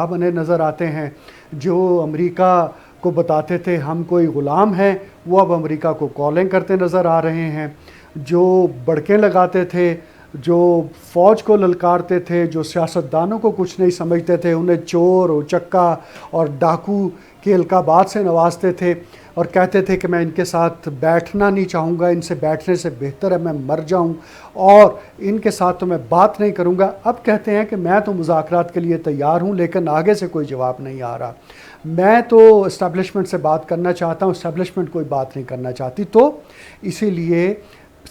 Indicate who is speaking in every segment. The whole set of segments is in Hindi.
Speaker 1: बने नज़र आते हैं। जो अमेरिका को बताते थे हम कोई ग़ुलाम हैं, वो अब अमेरिका को कॉलिंग करते नज़र आ रहे हैं। जो बड़के लगाते थे, जो फ़ौज को ललकारते थे, जो सियासतदानों को कुछ नहीं समझते थे, उन्हें चोर, उचक्का और डाकू के अलक़ाबात से नवाजते थे और कहते थे कि मैं इनके साथ बैठना नहीं चाहूँगा, इनसे बैठने से बेहतर है मैं मर जाऊँ और इनके साथ तो मैं बात नहीं करूँगा। अब कहते हैं कि मैं तो मुज़ाकरात के लिए तैयार हूँ, लेकिन आगे से कोई जवाब नहीं आ रहा। मैं तो इस्टेब्लिशमेंट से बात करना चाहता हूँ, इस्टेब्लिशमेंट कोई बात नहीं करना चाहती। तो इसीलिए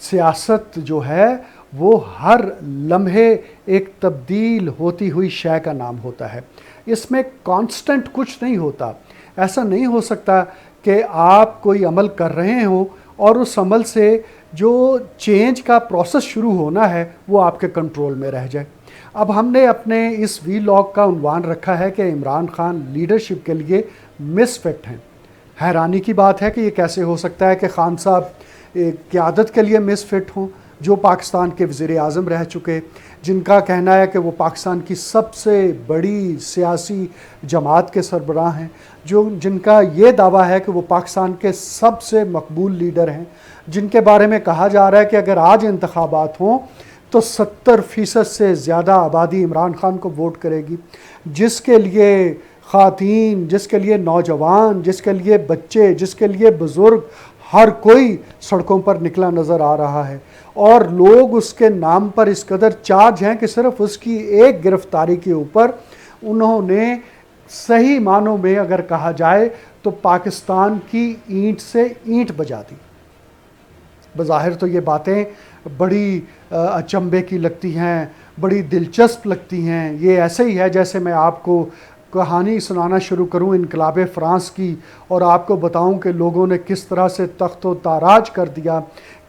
Speaker 1: सियासत जो है वो हर लम्हे एक तब्दील होती हुई शय का नाम होता है। इसमें कांस्टेंट कुछ नहीं होता। ऐसा नहीं हो सकता कि आप कोई अमल कर रहे हो और उस अमल से जो चेंज का प्रोसेस शुरू होना है वो आपके कंट्रोल में रह जाए। अब हमने अपने इस वीलॉग का उन्वान रखा है कि इमरान खान लीडरशिप के लिए मिसफिट हैं। हैरानी की बात है कि ये कैसे हो सकता है कि खान साहब क़यादत के लिए मिसफिट हों, जो पाकिस्तान के वज़ीर आज़म रह चुके, जिनका कहना है कि वो पाकिस्तान की सबसे बड़ी सियासी जमात के सरबराह हैं, जिनका ये दावा है कि वो पाकिस्तान के सबसे मकबूल लीडर हैं, जिनके बारे में कहा जा रहा है कि अगर आज इंतखाबात हों तो 70% से ज़्यादा आबादी इमरान खान को वोट करेगी, जिसके लिए ख़ातीन, जिसके लिए नौजवान, जिसके लिए बच्चे, जिसके लिए बुज़ुर्ग, हर कोई सड़कों पर निकला नज़र आ रहा है और लोग उसके नाम पर इस कदर चार्ज हैं कि सिर्फ उसकी एक गिरफ्तारी के ऊपर उन्होंने सही मानों में अगर कहा जाए तो पाकिस्तान की ईंट से ईंट बजा दी। बज़ाहिर तो ये बातें बड़ी अचंभे की लगती हैं, बड़ी दिलचस्प लगती हैं। ये ऐसे ही है जैसे मैं आपको कहानी सुनाना शुरू करूं इनकलाब फ़्रांस की और आपको बताऊं कि लोगों ने किस तरह से तख्त व ताराज कर दिया,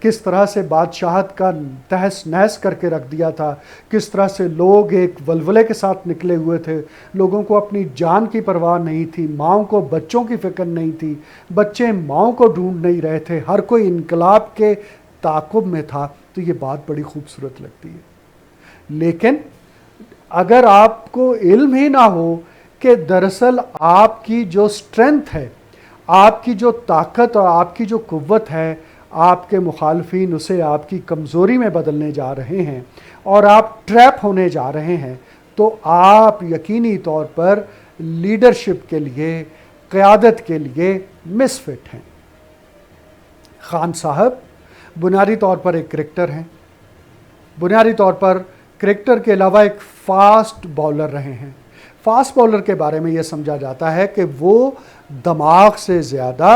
Speaker 1: किस तरह से बादशाहत का तहस नहस करके रख दिया था, किस तरह से लोग एक वलवले के साथ निकले हुए थे। लोगों को अपनी जान की परवाह नहीं थी, माँओं को बच्चों की फ़िक्र नहीं थी, बच्चे माँओं को ढूंढ नहीं रहे थे, हर कोई इनकलाब के ताक़ुब में था। तो ये बात बड़ी खूबसूरत लगती है। लेकिन अगर आपको इल्म ही ना हो कि दरअसल आपकी जो स्ट्रेंथ है, आपकी जो ताकत और आपकी जो क़ुव्वत है, आपके मुखालफीन उसे आपकी कमज़ोरी में बदलने जा रहे हैं और आप ट्रैप होने जा रहे हैं, तो आप यकीनी तौर पर लीडरशिप के लिए, क़यादत के लिए मिसफिट हैं। खान साहब बुनियादी तौर पर एक क्रिकेटर हैं, बुनियादी तौर पर क्रिकेटर के अलावा एक फ़ास्ट बॉलर रहे हैं। फ़ास्ट बॉलर के बारे में यह समझा जाता है कि वो दिमाग से ज़्यादा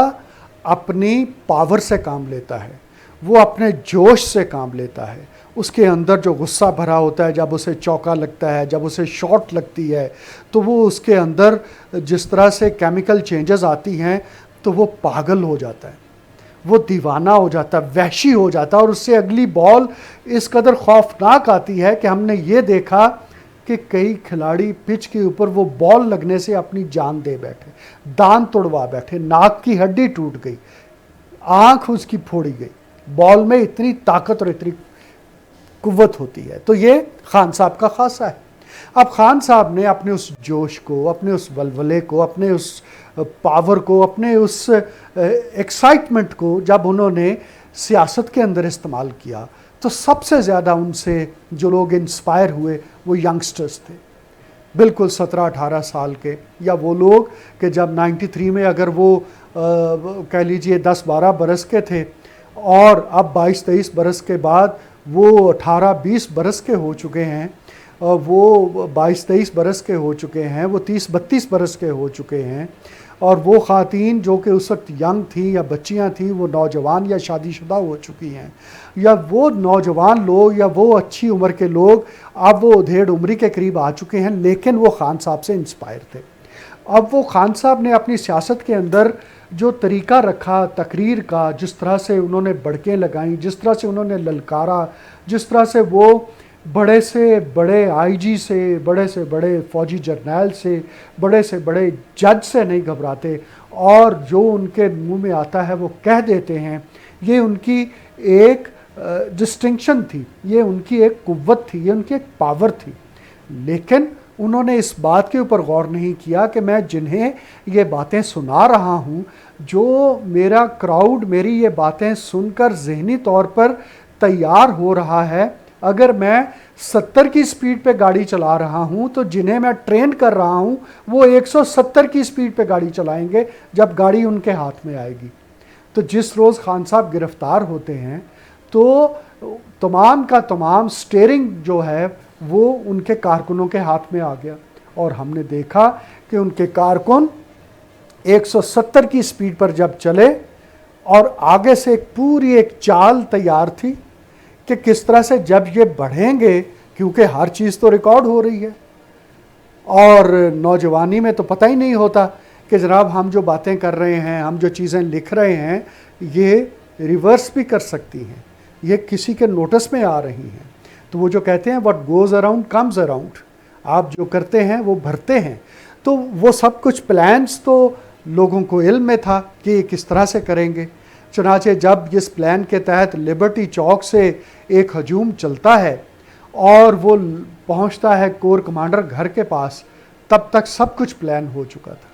Speaker 1: अपनी पावर से काम लेता है, वो अपने जोश से काम लेता है। उसके अंदर जो गुस्सा भरा होता है, जब उसे चौका लगता है, जब उसे शॉट लगती है, तो वो उसके अंदर जिस तरह से केमिकल चेंजेस आती हैं तो वो पागल हो जाता है, वो दीवाना हो जाता है, वहशी हो जाता है और उससे अगली बॉल इस कदर खौफनाक आती है कि हमने ये देखा कि कई खिलाड़ी पिच के ऊपर वो बॉल लगने से अपनी जान दे बैठे, दांत तोड़वा बैठे, नाक की हड्डी टूट गई, आंख उसकी फोड़ी गई। बॉल में इतनी ताकत और इतनी कुव्वत होती है। तो ये खान साहब का खासा है। अब खान साहब ने अपने उस जोश को, अपने उस वलवले को, अपने उस पावर को, अपने उस एक्साइटमेंट को जब उन्होंने सियासत के अंदर इस्तेमाल किया तो सबसे ज़्यादा उनसे जो लोग इंस्पायर हुए वो यंगस्टर्स थे, बिल्कुल 17-18 साल के, या वो लोग कि जब 93 में अगर वो कह लीजिए 10-12 बरस के थे और अब 22-23 बरस के बाद वो 18-20 बरस के हो चुके हैं, वो 22-23 बरस के हो चुके हैं, वो 30-32 बरस के हो चुके हैं और वो ख़ातीन जो कि उस वक्त यंग थी या बच्चियां थी वो नौजवान या शादीशुदा हो चुकी हैं, या वो नौजवान लोग या वो अच्छी उम्र के लोग अब वो उधेड़ उम्री के करीब आ चुके हैं, लेकिन वो खान साहब से इंस्पायर थे। अब वो खान साहब ने अपनी सियासत के अंदर जो तरीक़ा रखा तकरीर का, जिस तरह से उन्होंने बड़कें लगाईं, जिस तरह से उन्होंने ललकारा, जिस तरह से वो बड़े से बड़े आईजी से बड़े फ़ौजी जर्नैल से बड़े जज से नहीं घबराते और जो उनके मुंह में आता है वो कह देते हैं, ये उनकी एक डिस्टिंक्शन थी, ये उनकी एक कुव्वत थी, ये उनकी एक पावर थी। लेकिन उन्होंने इस बात के ऊपर गौर नहीं किया कि मैं जिन्हें ये बातें सुना रहा हूँ, जो मेरा क्राउड मेरी ये बातें सुनकर ज़हनी तौर पर तैयार हो रहा है, अगर मैं 70 की स्पीड पे गाड़ी चला रहा हूँ तो जिन्हें मैं ट्रेन कर रहा हूँ वो 170 की स्पीड पे गाड़ी चलाएंगे जब गाड़ी उनके हाथ में आएगी। तो जिस रोज़ खान साहब गिरफ्तार होते हैं तो तमाम का तमाम स्टीयरिंग जो है वो उनके कारकुनों के हाथ में आ गया, और हमने देखा कि उनके कारकुन 170 की स्पीड पर जब चले और आगे से पूरी एक चाल तैयार थी कि किस तरह से जब ये बढ़ेंगे, क्योंकि हर चीज़ तो रिकॉर्ड हो रही है और नौजवानी में तो पता ही नहीं होता कि जनाब हम जो बातें कर रहे हैं, हम जो चीज़ें लिख रहे हैं, ये रिवर्स भी कर सकती हैं, ये किसी के नोटिस में आ रही हैं। तो वो जो कहते हैं what goes around comes around, आप जो करते हैं वो भरते हैं। तो वो सब कुछ प्लान्स तो लोगों को इल्म में था कि ये किस तरह से करेंगे। चुनाचे जब इस प्लान के तहत लिबर्टी चौक से एक हजूम चलता है और वो पहुंचता है कोर कमांडर घर के पास, तब तक सब कुछ प्लान हो चुका था।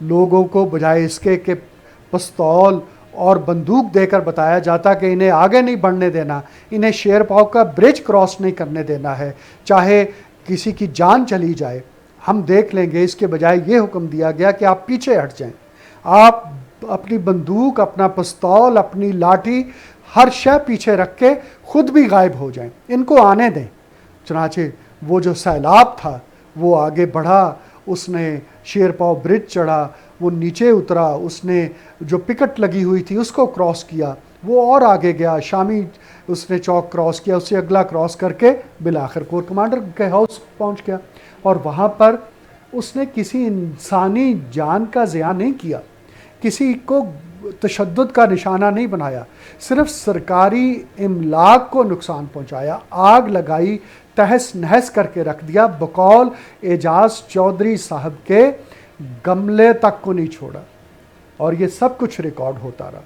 Speaker 1: लोगों को बजाय इसके कि पिस्तौल और बंदूक देकर बताया जाता कि इन्हें आगे नहीं बढ़ने देना, इन्हें शेरपाव का ब्रिज क्रॉस नहीं करने देना है, चाहे किसी की जान चली जाए हम देख लेंगे, इसके बजाय ये हुक्म दिया गया कि आप पीछे हट जाएं, आप अपनी बंदूक, अपना पिस्तौल, अपनी लाठी, हर शय पीछे रख के खुद भी गायब हो जाएं, इनको आने दें। चुनाचे वो जो सैलाब था वो आगे बढ़ा, उसने शेरपाव ब्रिज चढ़ा, वो नीचे उतरा, उसने जो पिकट लगी हुई थी उसको क्रॉस किया, वो और आगे गया, शामी उसने चौक क्रॉस किया, उससे अगला क्रॉस करके बिलाखिर कोर कमांडर के हाउस पहुंच गया। और वहाँ पर उसने किसी इंसानी जान का ज़िया नहीं किया, किसी को तशद्दुद का निशाना नहीं बनाया, सिर्फ सरकारी इमलाक को नुकसान पहुँचाया, आग लगाई, तहस नहस करके रख दिया, बकौल एजाज चौधरी साहब के गमले तक को नहीं छोड़ा। और ये सब कुछ रिकॉर्ड होता रहा।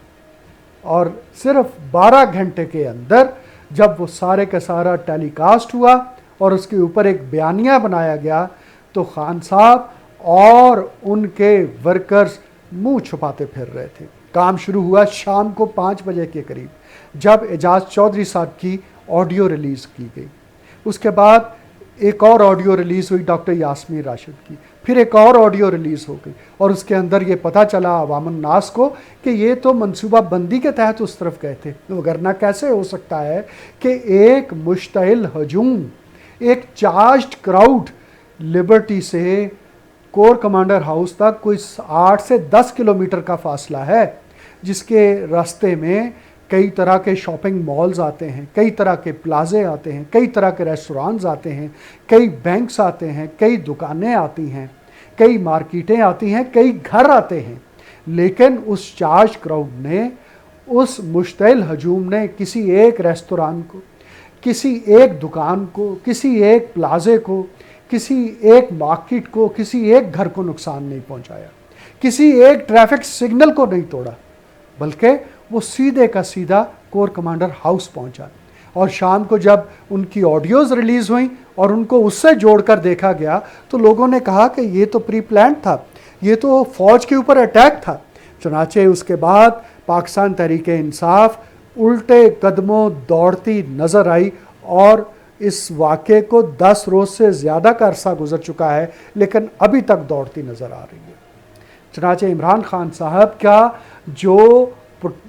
Speaker 1: और सिर्फ 12 घंटे के अंदर जब वो सारे का सारा टेलीकास्ट हुआ और उसके ऊपर एक बयानिया बनाया गया, तो खान साहब और उनके वर्कर्स मुंह छुपाते फिर रहे थे। काम शुरू हुआ शाम को 5 बजे के करीब, जब एजाज चौधरी साहब की ऑडियो रिलीज़ की गई। उसके बाद एक और ऑडियो रिलीज़ हुई डॉक्टर यास्मीन राशिद की, फिर एक और ऑडियो रिलीज़ हो गई, और उसके अंदर ये पता चला अवामन नास को कि ये तो मनसूबा बंदी के तहत उस तरफ गए थे। वगरना कैसे हो सकता है कि एक मुश्तइल हजूम, एक चार्ज्ड क्राउड लिबर्टी से कोर कमांडर हाउस तक कोई 8 से 10 किलोमीटर का फासला है, जिसके रास्ते में कई तरह के शॉपिंग मॉल्स आते हैं, कई तरह के प्लाजे आते हैं, कई तरह के रेस्टोरेंट्स आते हैं, कई बैंक्स आते हैं, कई दुकानें आती हैं, कई मार्केटें आती हैं, कई घर आते हैं। लेकिन उस चार्ज क्राउड ने, उस मुश्तइल हजूम ने किसी एक रेस्टोरेंट को, किसी एक दुकान को, किसी एक प्लाजे को, किसी एक मार्केट को, किसी एक घर को नुकसान नहीं पहुंचाया, किसी एक ट्रैफिक सिग्नल को नहीं तोड़ा, बल्कि वो सीधे का सीधा कोर कमांडर हाउस पहुंचा। और शाम को जब उनकी ऑडियोज़ रिलीज़ हुई और उनको उससे जोड़कर देखा गया, तो लोगों ने कहा कि ये तो प्री प्लान था, ये तो फ़ौज के ऊपर अटैक था। चुनाचे उसके बाद पाकिस्तान तहरीक-ए-इंसाफ उल्टे कदमों दौड़ती नज़र आई, और इस वाक़े को 10 रोज़ से ज़्यादा का अरसा गुजर चुका है, लेकिन अभी तक दौड़ती नज़र आ रही है। चुनाचे इमरान खान साहब का जो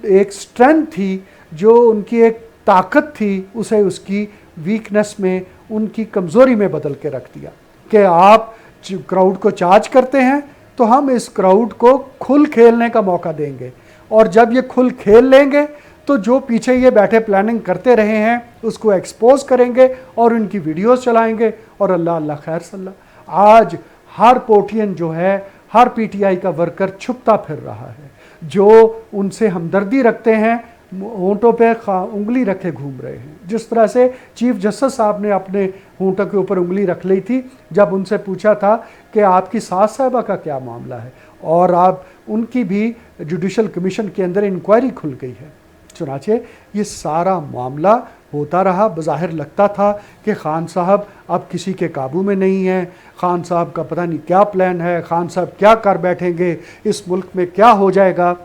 Speaker 1: एक स्ट्रेंथ थी, जो उनकी एक ताकत थी, उसे उसकी वीकनेस में, उनकी कमज़ोरी में बदल के रख दिया कि आप क्राउड को चार्ज करते हैं तो हम इस क्राउड को खुल खेलने का मौका देंगे, और जब ये खुल खेल लेंगे तो जो पीछे ये बैठे प्लानिंग करते रहे हैं उसको एक्सपोज करेंगे और उनकी वीडियोस चलाएंगे, और अल्लाह अल्लाह खैर सल्ला। आज हर पोटियन जो है, हर पीटीआई का वर्कर छुपता फिर रहा है, जो उनसे हमदर्दी रखते हैं, होंठों पे उंगली रखे घूम रहे हैं। जिस तरह से चीफ जस्टिस साहब ने अपने होंठों के ऊपर उंगली रख ली थी जब उनसे पूछा था कि आपकी सास साहिबा का क्या मामला है, और आप उनकी भी जुडिशल कमीशन के अंदर इंक्वायरी खुल गई है। चुनाचे ये सारा मामला होता रहा। बज़ाहिर लगता था कि ख़ान साहब अब किसी के काबू में नहीं हैं, ख़ान साहब का पता नहीं क्या प्लान है, ख़ान साहब क्या कर बैठेंगे, इस मुल्क में क्या हो जाएगा।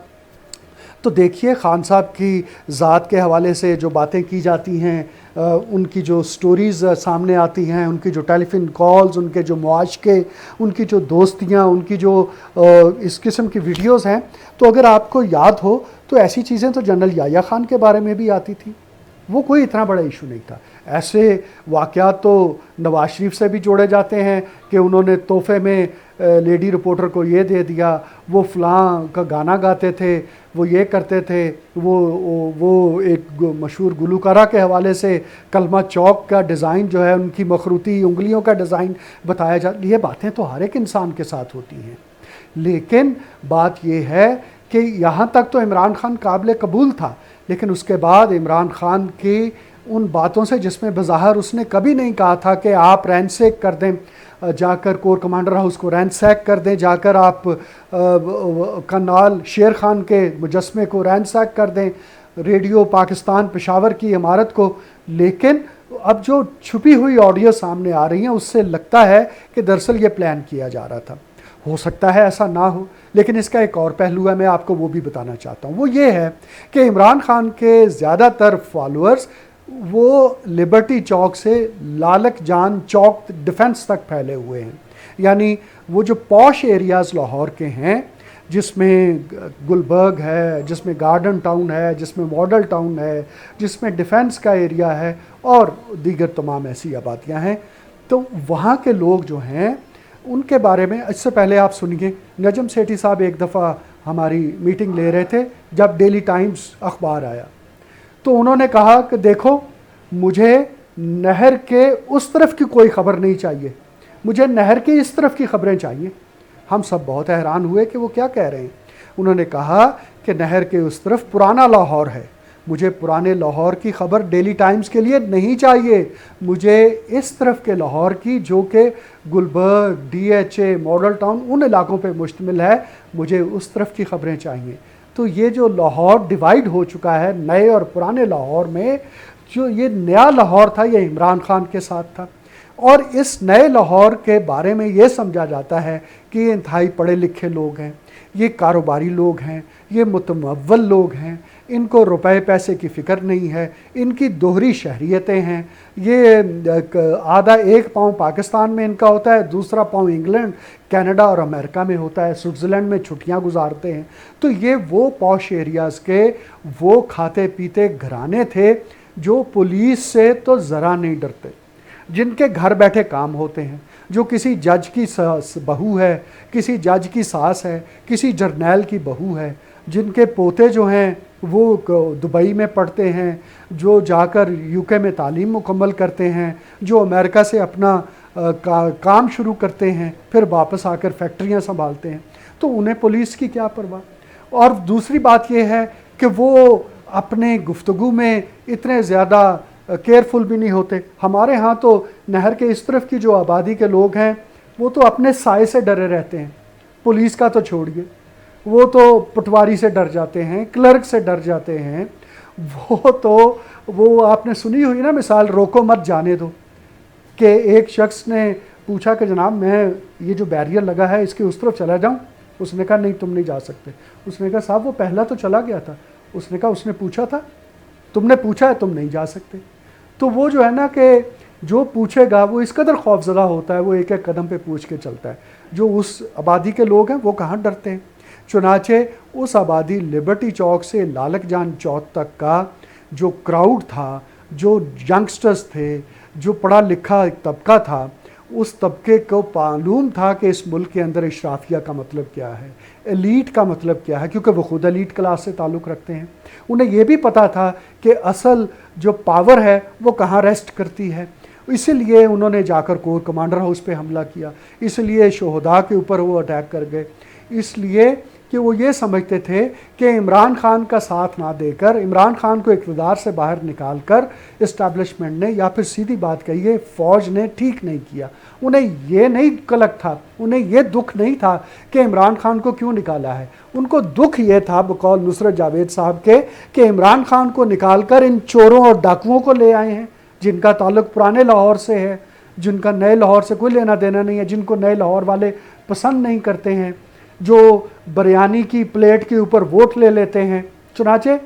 Speaker 1: तो देखिए ख़ान साहब की ज़ात के हवाले से जो बातें की जाती हैं, उनकी जो स्टोरीज़ सामने आती हैं, उनकी जो टेलीफोन कॉल्स, उनके जो मुआशके, उनकी जो दोस्तियाँ, उनकी जो इस किस्म की वीडियोज़ हैं, तो अगर आपको याद हो तो ऐसी चीज़ें तो जनरल याह्या खान के बारे में भी आती थी। वो कोई इतना बड़ा इशू नहीं था। ऐसे वाक़यात तो नवाज शरीफ से भी जोड़े जाते हैं कि उन्होंने तोहफे में लेडी रिपोर्टर को ये दे दिया, वो फ़लाँ का गाना गाते थे, वो ये करते थे, वो एक मशहूर गुलकारा के हवाले से कलमा चौक का डिज़ाइन जो है, उनकी मखरूती उंगलियों का डिज़ाइन बताया जा। ये बातें तो हर एक इंसान के साथ होती हैं, लेकिन बात ये है कि यहाँ तक तो इमरान खान काबिल कबूल था, लेकिन उसके बाद इमरान खान की उन बातों से जिसमें बज़ाहिर उसने कभी नहीं कहा था कि आप रैंसेक कर दें, जाकर कोर कमांडर हाउस को रैंसैक कर दें, जाकर आप करनाल शेर खान के मुजस्मे को रैंसैक कर दें, रेडियो पाकिस्तान पेशावर की इमारत को। लेकिन अब जो छुपी हुई ऑडियो सामने आ रही हैं, उससे लगता है कि दरअसल ये प्लान किया जा रहा था। हो सकता है ऐसा ना हो, लेकिन इसका एक और पहलू है, मैं आपको वो भी बताना चाहता हूँ। वो ये है कि इमरान खान के ज़्यादातर फॉलोअर्स वो लिबर्टी चौक से लालक जान चौक डिफेंस तक फैले हुए हैं। यानी वो जो पॉश एरियाज़ लाहौर के हैं, जिसमें गुलबर्ग है, जिसमें गार्डन टाउन है, जिसमें मॉडल टाउन है, जिसमें डिफेंस का एरिया है और दीगर तमाम ऐसी आबादियाँ हैं, तो वहाँ के लोग जो हैं उनके बारे में इससे पहले आप सुनिए, नजम सेठी साहब एक दफ़ा हमारी मीटिंग ले रहे थे जब डेली टाइम्स अखबार आया, तो उन्होंने कहा कि देखो मुझे नहर के उस तरफ की कोई ख़बर नहीं चाहिए, मुझे नहर की इस तरफ की ख़बरें चाहिए। हम सब बहुत हैरान हुए कि वो क्या कह रहे हैं। उन्होंने कहा कि नहर के उस तरफ पुराना लाहौर है, मुझे पुराने लाहौर की ख़बर डेली टाइम्स के लिए नहीं चाहिए, मुझे इस तरफ के लाहौर की जो कि गुलबर्ग, DHA, मॉडल टाउन उन इलाकों पे मुश्तमिल है, मुझे उस तरफ की ख़बरें चाहिए। तो ये जो लाहौर डिवाइड हो चुका है नए और पुराने लाहौर में, जो ये नया लाहौर था ये इमरान खान के साथ था। और इस नए लाहौर के बारे में ये समझा जाता है कि ये इंतहाई पढ़े लिखे लोग हैं, ये कारोबारी लोग हैं, ये मुतमव्वल लोग हैं, इनको रुपए पैसे की फ़िक्र नहीं है, इनकी दोहरी शहरियतें हैं, ये आधा एक पाँव पाकिस्तान में इनका होता है, दूसरा पाँव इंग्लैंड, कनाडा और अमेरिका में होता है, स्विट्ज़रलैंड में छुट्टियां गुजारते हैं। तो ये वो पॉश एरियाज़ के वो खाते पीते घराने थे जो पुलिस से तो ज़रा नहीं डरते, जिनके घर बैठे काम होते हैं, जो किसी जज की बहू है, किसी जज की सास है, किसी जर्नैल की बहू है, जिनके पोते जो हैं वो दुबई में पढ़ते हैं, जो जाकर UK में तालीम मुकम्मल करते हैं, जो अमेरिका से अपना काम शुरू करते हैं, फिर वापस आकर फैक्ट्रियां संभालते हैं, तो उन्हें पुलिस की क्या परवाह। और दूसरी बात यह है कि वो अपने गुफ्तगू में इतने ज़्यादा केयरफुल भी नहीं होते। हमारे यहाँ तो नहर के इस तरफ की जो आबादी के लोग हैं वो तो अपने साए से डरे रहते हैं, पुलिस का तो छोड़िए, वो तो पटवारी से डर जाते हैं, क्लर्क से डर जाते हैं। वो आपने सुनी हुई ना मिसाल, रोको मत जाने दो, कि एक शख्स ने पूछा कि जनाब मैं ये जो बैरियर लगा है इसके उस तरफ चला जाऊं? उसने कहा नहीं तुम नहीं जा सकते। उसने कहा साहब वो पहला तो चला गया था। उसने कहा उसने पूछा था, तुमने पूछा है, तुम नहीं जा सकते। तो वो जो है ना कि जो पूछेगा वो इस कदर खौफजदा होता है, वो एक एक कदम पे पूछ के चलता है। जो उस आबादी के लोग हैं वो कहाँ डरते हैं। चुनाचे उस आबादी लिबर्टी चौक से लालक जान चौक तक का जो क्राउड था, जो यंगस्टर्स थे, जो पढ़ा लिखा तबका था, उस तबके को मालूम था कि इस मुल्क के अंदर इशराफिया का मतलब क्या है, एलीट का मतलब क्या है, क्योंकि वो खुद एलीट क्लास से ताल्लुक़ रखते हैं। उन्हें ये भी पता था कि असल जो पावर है वो कहाँ रेस्ट करती है। इसीलिए उन्होंने जाकर कोर कमांडर हाउस पे हमला किया, इसलिए शोहदा के ऊपर वो अटैक कर गए, इसलिए कि वो ये समझते थे कि इमरान खान का साथ ना देकर, इमरान खान को इक़्तिदार से बाहर निकाल कर इस्टेब्लिशमेंट ने, या फिर सीधी बात कहिए फ़ौज ने ठीक नहीं किया। उन्हें ये नहीं कलक था, उन्हें ये दुख नहीं था कि इमरान खान को क्यों निकाला है। उनको दुख ये था बकौल नुसरत जावेद साहब के कि इमरान खान को निकाल कर इन चोरों और डाकुओं को ले आए हैं जिनका ताल्लुक पुराने लाहौर से है, जिनका नए लाहौर से कोई लेना देना नहीं है, जिनको नए लाहौर वाले पसंद नहीं करते हैं, जो बिरयानी की प्लेट के ऊपर वोट ले लेते हैं। चुनाचे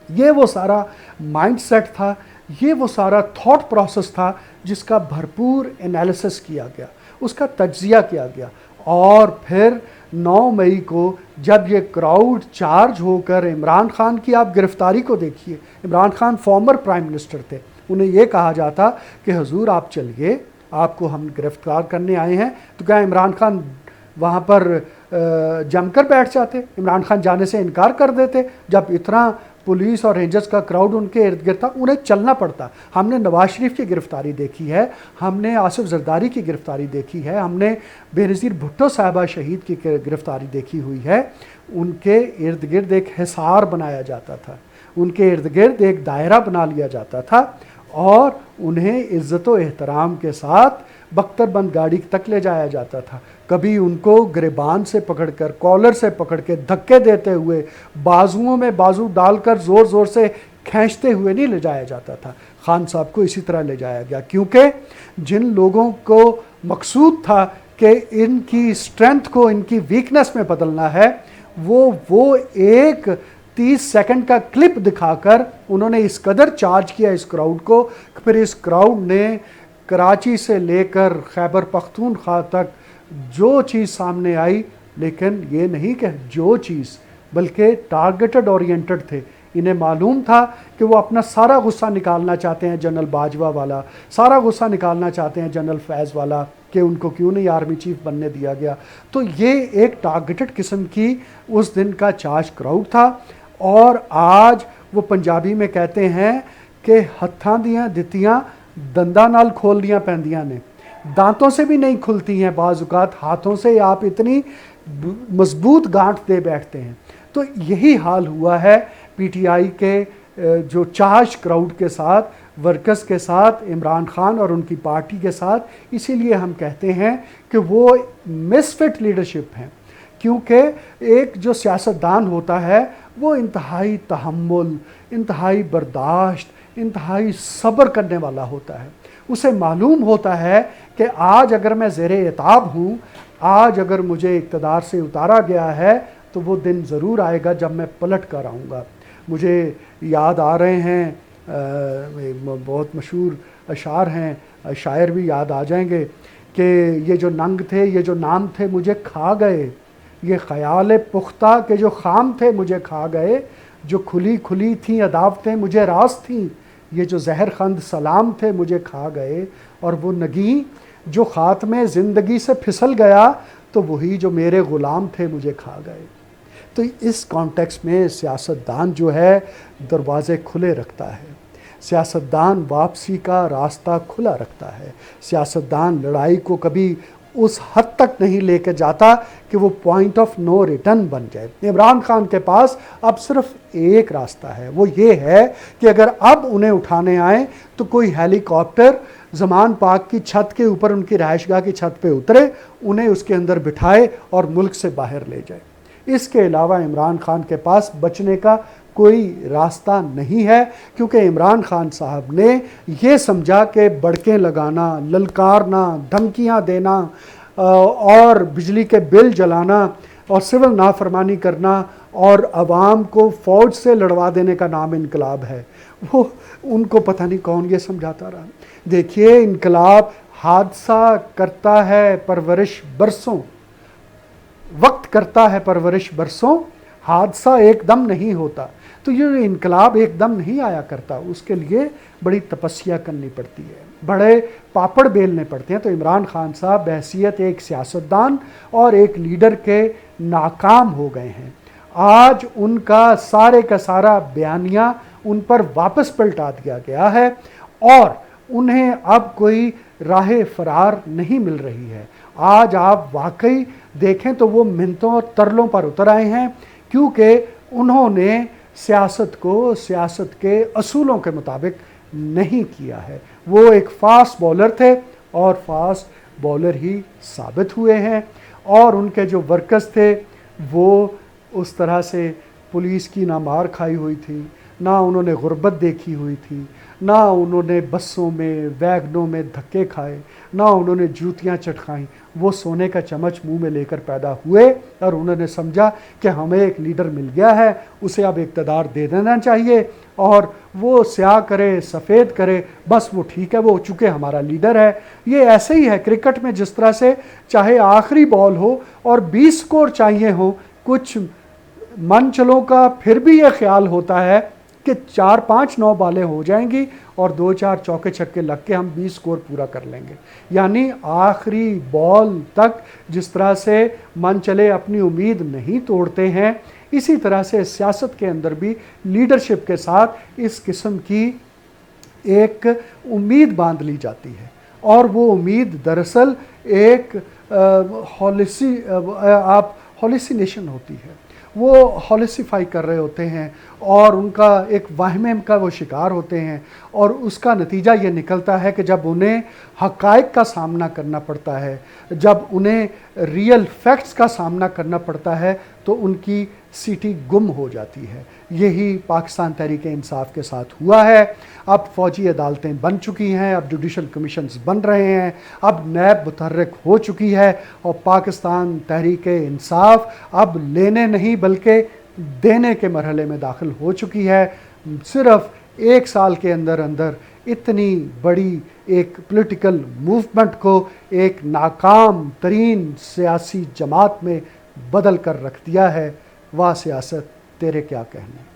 Speaker 1: ये वो सारा माइंडसेट था, ये वो सारा थॉट प्रोसेस था जिसका भरपूर एनालिसिस किया गया, उसका तज्जिया किया गया। और फिर 9 मई को जब ये क्राउड चार्ज होकर इमरान खान की आप गिरफ्तारी को देखिए, Imran Khan former prime minister थे, उन्हें ये कहा जाता कि हुजूर आप चलिए, आपको हम गिरफ्तार करने आए हैं, तो क्या इमरान खान वहाँ पर जमकर बैठ जाते? इमरान खान जाने से इनकार कर देते? जब इतना पुलिस और रेंजर्स का क्राउड उनके इर्द गिर्द था, उन्हें चलना पड़ता। हमने नवाज शरीफ की गिरफ्तारी देखी है, हमने आसिफ जरदारी की गिरफ्तारी देखी है, हमने बेनज़ीर भुट्टो साहबा शहीद की गिरफ्तारी देखी हुई है। उनके इर्द गिर्द एक हिसार बनाया जाता था, उनके इर्द गिर्द एक दायरा बना लिया जाता था और उन्हें इज़्ज़त व एहतराम के साथ बख्तरबंद गाड़ी तक ले जाया जाता था। कभी उनको गिरबान से पकड़कर, कॉलर से पकड़ के धक्के देते हुए, बाजुओं में बाजू डालकर ज़ोर ज़ोर से खींचते हुए नहीं ले जाया जाता था। खान साहब को इसी तरह ले जाया गया, क्योंकि जिन लोगों को मकसूद था कि इनकी स्ट्रेंथ को इनकी वीकनेस में बदलना है, वो एक 30 सेकंड का क्लिप दिखाकर उन्होंने इस कदर चार्ज किया इस क्राउड को, फिर इस क्राउड ने कराची से लेकर खैबर पख्तूनख्वा तक जो चीज़ सामने आई, लेकिन ये नहीं कि जो चीज़, बल्कि टारगेटेड ओरिएंटेड थे। इन्हें मालूम था कि वो अपना सारा गुस्सा निकालना चाहते हैं जनरल बाजवा वाला, सारा गुस्सा निकालना चाहते हैं जनरल फैज़ वाला कि उनको क्यों नहीं आर्मी चीफ बनने दिया गया। तो ये एक टारगेटेड किस्म की उस दिन का चार्ज क्राउड था। और आज वो पंजाबी में कहते हैं कि हत्थां दियां दित्तियां दंदा नाल खोल दियां पैंदियां ने, दांतों से भी नहीं खुलती हैं, बाज़ औक़ात हाथों से आप इतनी मजबूत गांठ दे बैठते हैं। तो यही हाल हुआ है पीटीआई के जो चार्ज क्राउड के साथ, वर्कर्स के साथ, इमरान खान और उनकी पार्टी के साथ। इसीलिए हम कहते हैं कि वो मिसफिट लीडरशिप हैं, क्योंकि एक जो सियासतदान होता है वो इंतहाई तहम्मुल, इंतहाई बर्दाश्त, इंतहाई सब्र करने वाला होता है। उसे मालूम होता है कि आज अगर मैं ज़ेरे इताब हूँ, आज अगर मुझे इक़्तिदार से उतारा गया है, तो वो दिन ज़रूर आएगा जब मैं पलट कर आऊँगा। मुझे याद आ रहे हैं बहुत मशहूर अशार हैं, शायर भी याद आ जाएंगे कि ये जो नंग थे, ये जो नाम थे मुझे खा गए, ये ख़याल पुख्ता के जो खाम थे मुझे खा गए, जो खुली खुली थी अदावतें मुझे रास थीं, ये जो जहरखंद सलाम थे मुझे खा गए, और वो नगी जो ख़ात्मे ज़िंदगी से फिसल गया, तो वही जो मेरे ग़ुलाम थे मुझे खा गए। तो इस कॉन्टेक्स्ट में सियासतदान जो है दरवाज़े खुले रखता है, सियासतदान वापसी का रास्ता खुला रखता है, सियासतदान लड़ाई को कभी उस हद तक नहीं लेकर जाता कि वो पॉइंट ऑफ नो रिटर्न बन जाए। इमरान खान के पास अब सिर्फ एक रास्ता है, वो ये है कि अगर अब उन्हें उठाने आए तो कोई हेलीकॉप्टर ज़मान पाक की छत के ऊपर, उनकी रहायशगाह की छत पे उतरे, उन्हें उसके अंदर बिठाए और मुल्क से बाहर ले जाए। इसके अलावा इमरान खान के पास बचने का कोई रास्ता नहीं है, क्योंकि इमरान खान साहब ने ये समझा कि बड़कें लगाना, ललकारना, धमकियां देना और बिजली के बिल जलाना और सिविल नाफरमानी करना और अवाम को फ़ौज से लड़वा देने का नाम इनकलाब है। वो उनको पता नहीं कौन ये समझाता रहा। देखिए, इनकलाब हादसा करता है परवरिश बरसों, वक्त करता है परवरिश बरसों, हादसा एकदम नहीं होता। तो ये इनकलाब एकदम नहीं आया करता, उसके लिए बड़ी तपस्या करनी पड़ती है, बड़े पापड़ बेलने पड़ते हैं। तो इमरान खान साहब बहैसियत एक सियासतदान और एक लीडर के नाकाम हो गए हैं। आज उनका सारे का सारा बयानिया उन पर वापस पलटा दिया गया है और उन्हें अब कोई राह फरार नहीं मिल रही है। आज आप वाकई देखें तो वो मिन्नतों और तरलों पर उतर आए हैं, क्योंकि उन्होंने सियासत को सियासत के असूलों के मुताबिक नहीं किया है। वो एक फास्ट बॉलर थे और फास्ट बॉलर ही साबित हुए हैं, और उनके जो वर्कर्स थे वो उस तरह से पुलिस की ना मार खाई हुई थी, ना उन्होंने गुर्बत देखी हुई थी, ना उन्होंने बसों में वैगनों में धक्के खाए, ना उन्होंने जूतियां चटकाई। वो सोने का चम्मच मुंह में लेकर पैदा हुए और उन्होंने समझा कि हमें एक लीडर मिल गया है, उसे अब इक़्तिदार दे देना चाहिए, और वो स्याह करे सफ़ेद करे, बस वो ठीक है, वो चूँकि हमारा लीडर है। ये ऐसे ही है क्रिकेट में, जिस तरह से चाहे आखिरी बॉल हो और 20 स्कोर चाहिए हो, कुछ मनचलों का फिर भी ये ख्याल होता है कि 4-5-9 बालें हो जाएंगी और 2-4 चौके छक्के लग के हम 20 स्कोर पूरा कर लेंगे। यानी आखिरी बॉल तक जिस तरह से मनचले अपनी उम्मीद नहीं तोड़ते हैं, इसी तरह से सियासत के अंदर भी लीडरशिप के साथ इस किस्म की एक उम्मीद बांध ली जाती है, और वो उम्मीद दरअसल एक हॉलिसिनेशन होती है। वो हॉलिसिफाई कर रहे होते हैं और उनका एक वाहमे का वो शिकार होते हैं, और उसका नतीजा ये निकलता है कि जब उन्हें हक़ाइक़ का सामना करना पड़ता है, जब उन्हें रियल फैक्ट्स का सामना करना पड़ता है, तो उनकी सीटी गुम हो जाती है। यही पाकिस्तान तहरीक इंसाफ के साथ हुआ है। अब फ़ौजी अदालतें बन चुकी हैं, अब जुडिशल कमीशंस बन रहे हैं, अब नैब मुतहर्रिक हो चुकी है, और पाकिस्तान तहरीक इंसाफ अब लेने नहीं बल्कि देने के मरहले में दाखिल हो चुकी है। सिर्फ 1 साल के अंदर अंदर इतनी बड़ी एक पॉलिटिकल मूवमेंट को एक नाकाम तरीन सियासी जमात में बदल कर रख दिया है। वाह सियासत, तेरे क्या कहने।